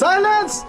Silence!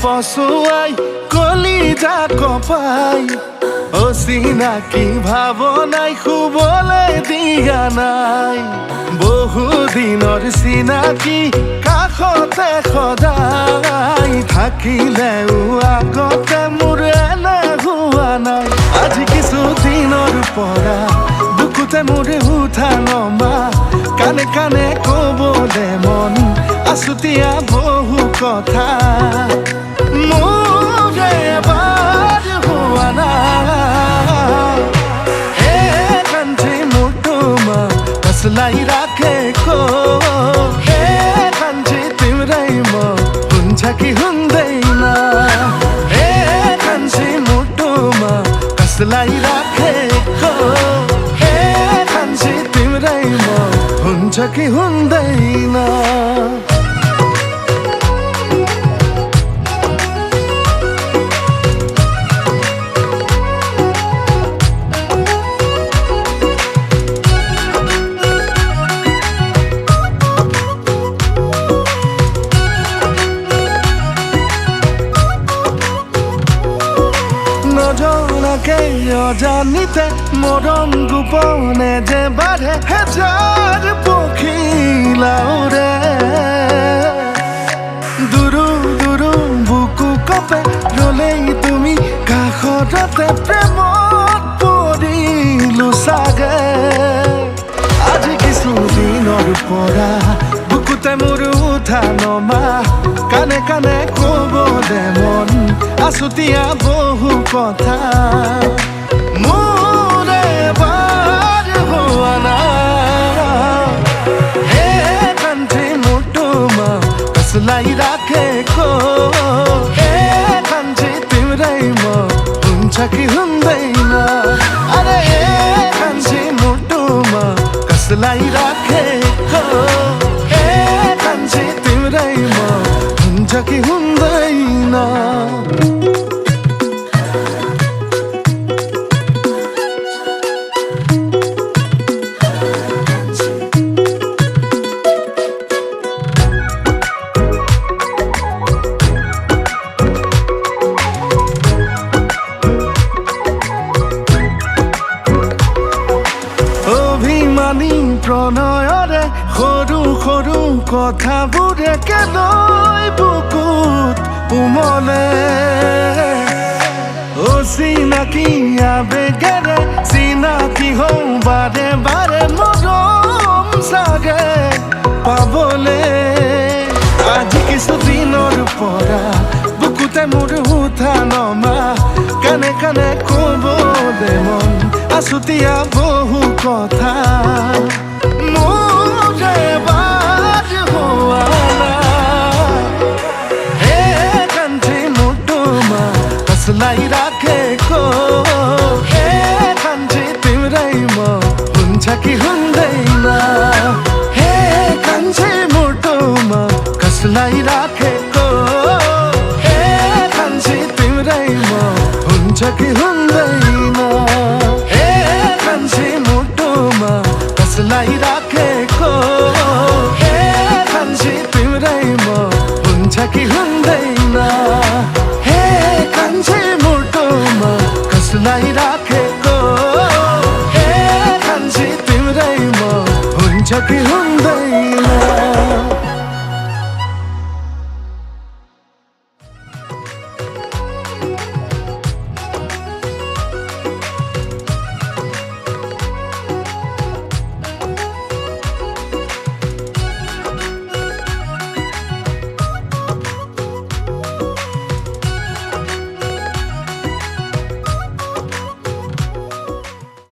পশুয়াই কলিজা কপাই অচিনাকি ভাৱনাই শুবলৈ দিয়া নাই বহুদিনৰ চিনাকি কাষতে সদায় থাকিলেও আগতে মোৰ এনে হোৱা নাই আজি কিছুদিনৰ পৰা বুকুতে মোৰ উঠা নমা কানে কানে ক'বলে মন আছুতীয়া বহু কথা মোৰে এবাৰ হোৱা নাই কান্ধে মোৰ তোমাৰ कसलाई राखेको कान्छे तिम्रैमा हुन्छ कि हुँदैन कान्छे मुटुमा कसलाई राखेको कान्छे तिम्रैमा हुन्छ कि हुँदैन নজনাকে অজানিতে মৰম গোপনে যে বাঢ়ে হেজাৰ পখিলা উৰে দুৰু দুৰু বুকু কপে ৰলেই তুমি কাষতে প্ৰেমত পৰিলো চাগে আজি কিছুদিনৰ পৰা বুকুতে মোৰ উঠা নমা কানে কানে ক'বলে মন আছুতীয়া বহু কথা মোৰে এবাৰ হোৱা নাই কান্ধে মোৰ তোমাৰ कसलाई राखेको कान्छे तिम्रैमा हुन्छ कि हुँदैन अरे कान्छे मुटुमा कसलाई राखेको कान्छे तिम्रैमा हुन्छ कि हुँदैन প্ৰণয়ৰে সৰু সৰু কথাবোৰে কেলৈ বুকুত উমলে অচিনাকি আবেগেৰে চিনাকি হওঁ বাৰে বাৰে মৰম চাগে পাবলে আজি কিছুদিনৰ পৰা বুকুতে মোৰ উঠা নমা কানে কানে ক'বলে মন আছুতীয়া বহু কথা মোৰে এবাৰ হোৱা নাই কান্ধে মোৰ তোমাৰ कसलाई राखेको कान्छे तिम्रैमा हुन्छ कि हुँदैन कान्छे मुटुमा कसलाई राखेको कान्छे तिम्रैमा हुन्छ कि हुँदैन